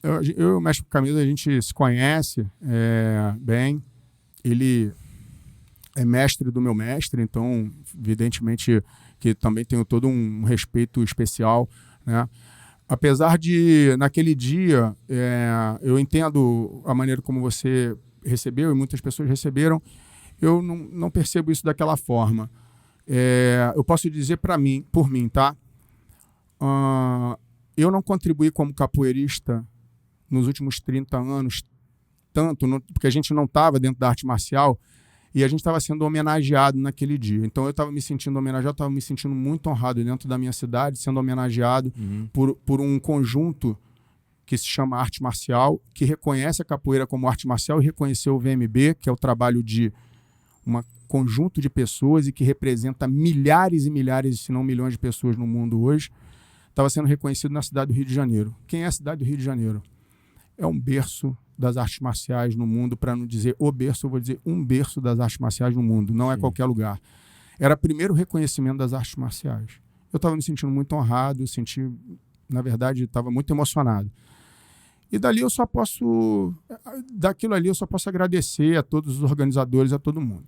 Eu e o mestre Camisa, a gente se conhece bem. Ele é mestre do meu mestre, então, evidentemente, que também tenho todo um respeito especial, né? Apesar de, naquele dia, eu entendo a maneira como você recebeu e muitas pessoas receberam, eu não percebo isso daquela forma. Eu posso dizer por mim, tá? Eu não contribuí como capoeirista nos últimos 30 anos, porque a gente não estava dentro da arte marcial e a gente estava sendo homenageado naquele dia. Então eu estava me sentindo homenageado, estava me sentindo muito honrado dentro da minha cidade, sendo homenageado por um conjunto que se chama arte marcial, que reconhece a capoeira como arte marcial e reconheceu o VMB, que é o trabalho de um conjunto de pessoas e que representa milhares e milhares, se não milhões de pessoas no mundo hoje. Estava sendo reconhecido na cidade do Rio de Janeiro. Quem é a cidade do Rio de Janeiro? É um berço das artes marciais no mundo, para não dizer o berço, eu vou dizer um berço das artes marciais no mundo, não é qualquer lugar. Era o primeiro reconhecimento das artes marciais. Eu estava me sentindo muito honrado, na verdade, estava muito emocionado. E daquilo ali eu só posso agradecer a todos os organizadores, a todo mundo.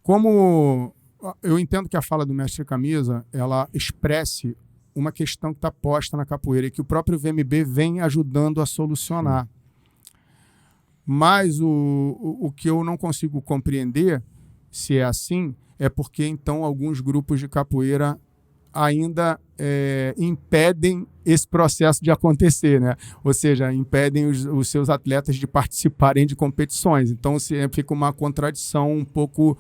Como eu entendo que a fala do mestre Camisa, ela expresse uma questão que está posta na capoeira e que o próprio VMB vem ajudando a solucionar. Mas o que eu não consigo compreender, se é assim, é porque então alguns grupos de capoeira ainda impedem esse processo de acontecer, né? Ou seja, impedem os seus atletas de participarem de competições. Então fica uma contradição um pouco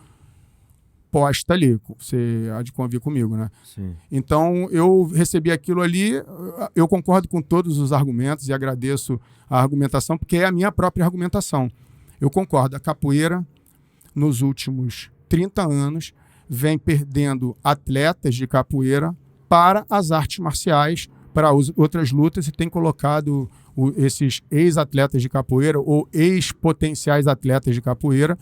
posta ali, você há de convir comigo, né? Sim. Então, eu recebi aquilo ali, eu concordo com todos os argumentos e agradeço a argumentação, porque é a minha própria argumentação. Eu concordo, a capoeira, nos últimos 30 anos, vem perdendo atletas de capoeira para as artes marciais, para outras lutas, e tem colocado esses ex-atletas de capoeira ou ex-potenciais atletas de capoeira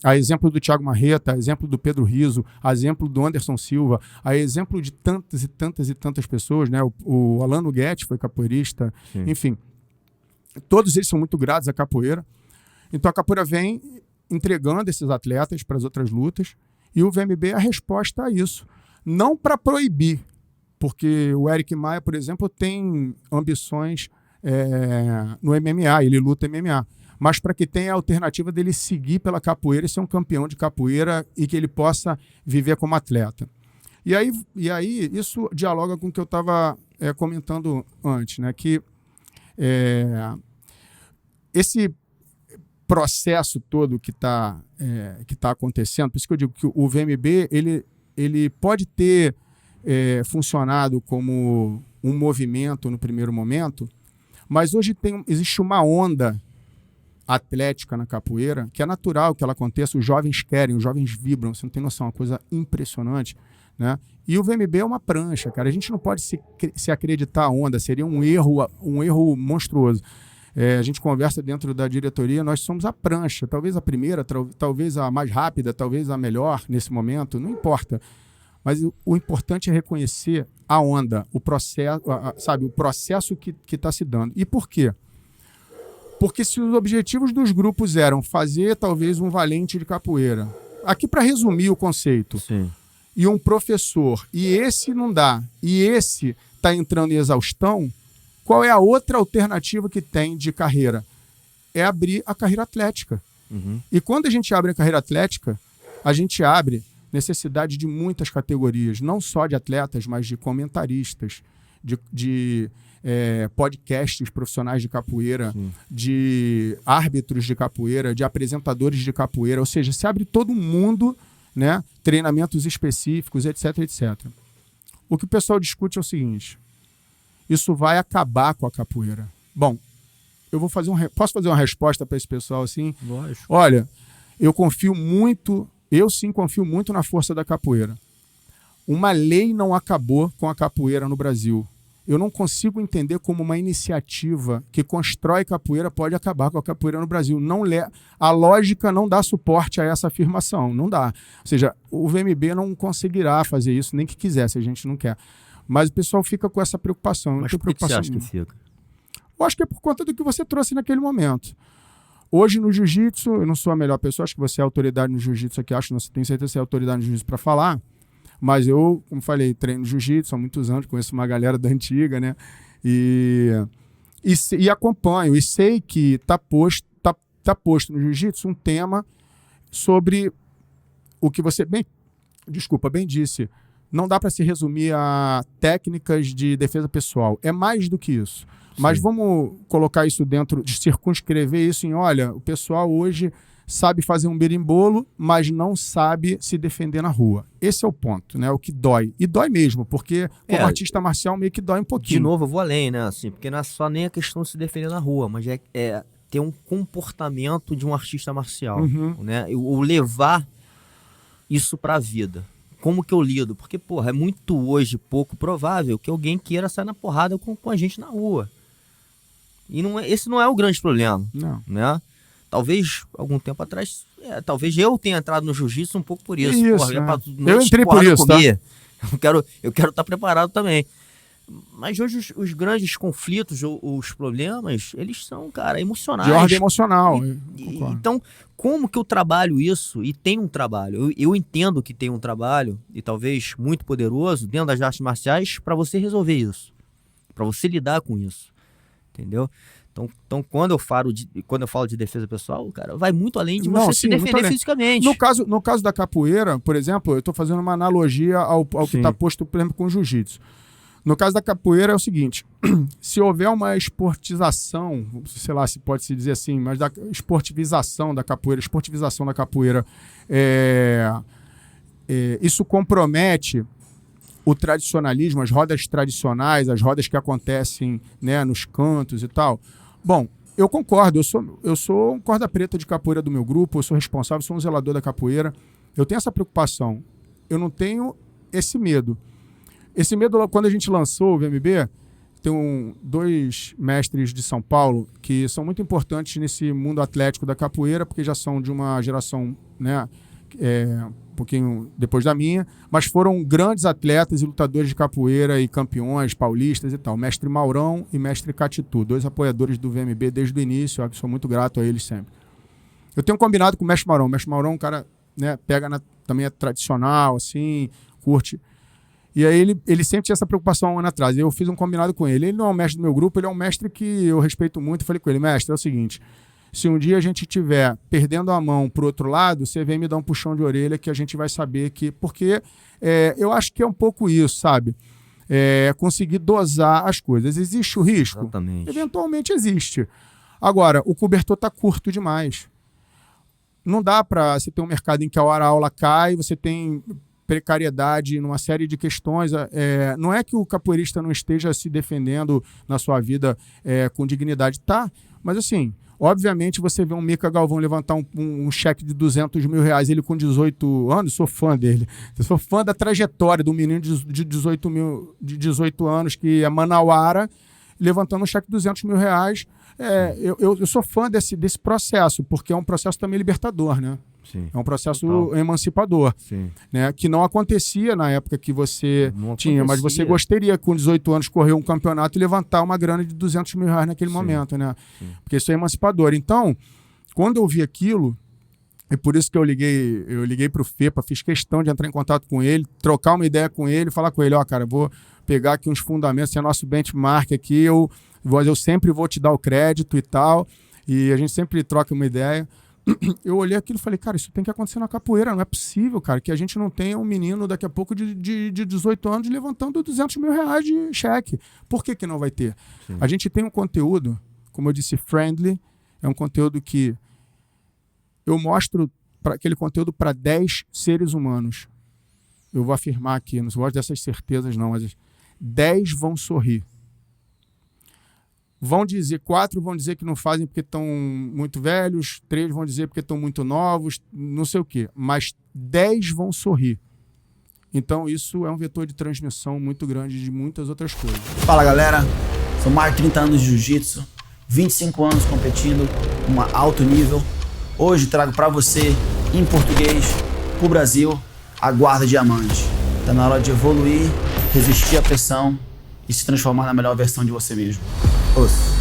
a exemplo do Thiago Marreta, a exemplo do Pedro Riso, a exemplo do Anderson Silva, a exemplo de tantas e tantas e tantas pessoas, né? O Alano Guedes foi capoeirista, enfim, todos eles são muito gratos à capoeira. Então a capoeira vem entregando esses atletas para as outras lutas e o VMB é a resposta a isso. Não para proibir, porque o Eric Maia, por exemplo, tem ambições no MMA, ele luta MMA. Mas para que tenha a alternativa dele seguir pela capoeira e ser um campeão de capoeira e que ele possa viver como atleta. E aí isso dialoga com o que eu estava comentando antes, né? Que esse processo todo que tá acontecendo, por isso que eu digo que o VMB ele pode ter funcionado como um movimento no primeiro momento, mas hoje existe uma onda atlética na capoeira, que é natural que ela aconteça, os jovens querem, os jovens vibram, você não tem noção, é uma coisa impressionante, né? E o VMB é uma prancha, cara, a gente não pode se acreditar a onda, seria um erro monstruoso. A gente conversa dentro da diretoria, nós somos a prancha, talvez a primeira, talvez a mais rápida, talvez a melhor nesse momento, não importa. Mas o importante é reconhecer a onda, o processo, o processo que está se dando. E por quê? Porque se os objetivos dos grupos eram fazer talvez um valente de capoeira, aqui para resumir o conceito, Sim. E um professor, e esse não dá, e esse está entrando em exaustão, qual é a outra alternativa que tem de carreira? É abrir a carreira atlética. Uhum. E quando a gente abre a carreira atlética, a gente abre necessidade de muitas categorias, não só de atletas, mas de comentaristas, de podcasts profissionais de capoeira, Sim. de árbitros de capoeira, de apresentadores de capoeira, ou seja, se abre todo mundo, né? Treinamentos específicos, etc, etc. O que o pessoal discute é o seguinte: isso vai acabar com a capoeira. Bom, eu vou posso fazer uma resposta para esse pessoal assim? Lógico. Olha, eu sim confio muito na força da capoeira. Uma lei não acabou com a capoeira no Brasil. Eu não consigo entender como uma iniciativa que constrói capoeira pode acabar com a capoeira no Brasil. A lógica não dá suporte a essa afirmação, não dá. Ou seja, o VMB não conseguirá fazer isso, nem que quisesse, a gente não quer. Mas o pessoal fica com essa preocupação. Mas por que você acha que fica? Eu acho que é por conta do que você trouxe naquele momento. Hoje no jiu-jitsu, eu não sou a melhor pessoa, acho que você é autoridade no jiu-jitsu aqui, tenho certeza que você é autoridade no jiu-jitsu para falar, mas eu, como falei, treino jiu-jitsu há muitos anos, conheço uma galera da antiga, né? E acompanho, e sei que está posto no jiu-jitsu um tema sobre o que você bem disse. Não dá para se resumir a técnicas de defesa pessoal. É mais do que isso. Sim. Mas vamos colocar isso dentro, de circunscrever isso em, olha, o pessoal hoje sabe fazer um berimbolo, mas não sabe se defender na rua. Esse é o ponto, né? O que dói. E dói mesmo, porque como artista marcial meio que dói um pouquinho. De novo, eu vou além, né? Assim, porque não é só nem a questão de se defender na rua, mas é ter um comportamento de um artista marcial, né? Ou levar isso para a vida. Como que eu lido? Porque, porra, é muito hoje pouco provável que alguém queira sair na porrada com a gente na rua. E esse não é o grande problema, não, né? Talvez, algum tempo atrás, talvez eu tenha entrado no jiu-jitsu um pouco por isso. Porra, eu entrei por isso, tá? Eu quero estar preparado também. Mas hoje os grandes conflitos, os problemas, eles são, cara, emocionais. De ordem emocional. Então, como que eu trabalho isso? E tem um trabalho. Eu entendo que tem um trabalho, e talvez muito poderoso, dentro das artes marciais, para você resolver isso. Para você lidar com isso. Entendeu? Então quando eu falo de defesa pessoal, cara, vai muito além de você se defender fisicamente. No caso da capoeira, por exemplo, eu estou fazendo uma analogia ao que está posto, por exemplo, com o jiu-jitsu. No caso da capoeira é o seguinte, se houver uma esportização, sei lá se pode se dizer assim, mas da esportivização da capoeira, isso compromete o tradicionalismo, as rodas tradicionais, as rodas que acontecem, né, nos cantos e tal. Bom, eu concordo, eu sou um corda preta de capoeira do meu grupo, eu sou responsável, sou um zelador da capoeira, eu tenho essa preocupação, eu não tenho esse medo. Esse medo, quando a gente lançou o VMB, tem dois mestres de São Paulo que são muito importantes nesse mundo atlético da capoeira, porque já são de uma geração, né, um pouquinho depois da minha, mas foram grandes atletas e lutadores de capoeira e campeões paulistas e tal. Mestre Maurão e mestre Catitu, dois apoiadores do VMB desde o início, eu sou muito grato a eles sempre. Eu tenho combinado com o mestre Maurão. O mestre Maurão, um cara, né, também é tradicional, assim, curte. E aí ele sempre tinha essa preocupação um ano atrás. Eu fiz um combinado com ele. Ele não é um mestre do meu grupo, ele é um mestre que eu respeito muito. Eu falei com ele, mestre, é o seguinte, se um dia a gente estiver perdendo a mão pro outro lado, você vem me dar um puxão de orelha que a gente vai saber que... Porque eu acho que é um pouco isso, sabe? Conseguir dosar as coisas. Existe o risco? Exatamente. Eventualmente existe. Agora, o cobertor está curto demais. Não dá para você ter um mercado em que a hora a aula cai, você tem precariedade numa série de questões. Não é que o capoeirista não esteja se defendendo na sua vida com dignidade, tá? Mas assim, obviamente você vê um Mica Galvão levantar um cheque de R$200 mil, ele com 18 anos, sou fã dele, eu sou fã da trajetória do menino de 18 anos que é manauara, levantando um cheque de R$200 mil. Eu sou fã desse processo, porque é um processo também libertador, né? Sim. É um processo emancipador, né? Que não acontecia na época que você tinha, mas você gostaria com 18 anos correr um campeonato e levantar uma grana de R$200 mil naquele momento, né? Sim. Porque isso é emancipador. Então, quando eu vi aquilo, é por isso que eu liguei para o FEPA, fiz questão de entrar em contato com ele, trocar uma ideia com ele, falar com ele, cara, vou pegar aqui uns fundamentos, é nosso benchmark aqui, eu sempre vou te dar o crédito e tal, e a gente sempre troca uma ideia. Eu olhei aquilo e falei, cara, isso tem que acontecer na capoeira, não é possível, cara, que a gente não tenha um menino daqui a pouco de 18 anos levantando R$200 mil de cheque. Por que não vai ter? Sim. A gente tem um conteúdo, como eu disse, friendly, é um conteúdo que eu mostro aquele conteúdo para 10 seres humanos. Eu vou afirmar aqui, não gosto dessas certezas não, mas 10 vão sorrir. 4 vão dizer que não fazem porque estão muito velhos, 3 vão dizer porque estão muito novos, não sei o quê. Mas 10 vão sorrir. Então isso é um vetor de transmissão muito grande de muitas outras coisas. Fala galera, são mais de 30 anos de jiu-jitsu, 25 anos competindo em alto nível. Hoje trago para você, em português, pro Brasil, a Guarda Diamante. Tá na hora de evoluir resistir à pressão e se transformar na melhor versão de você mesmo. Os.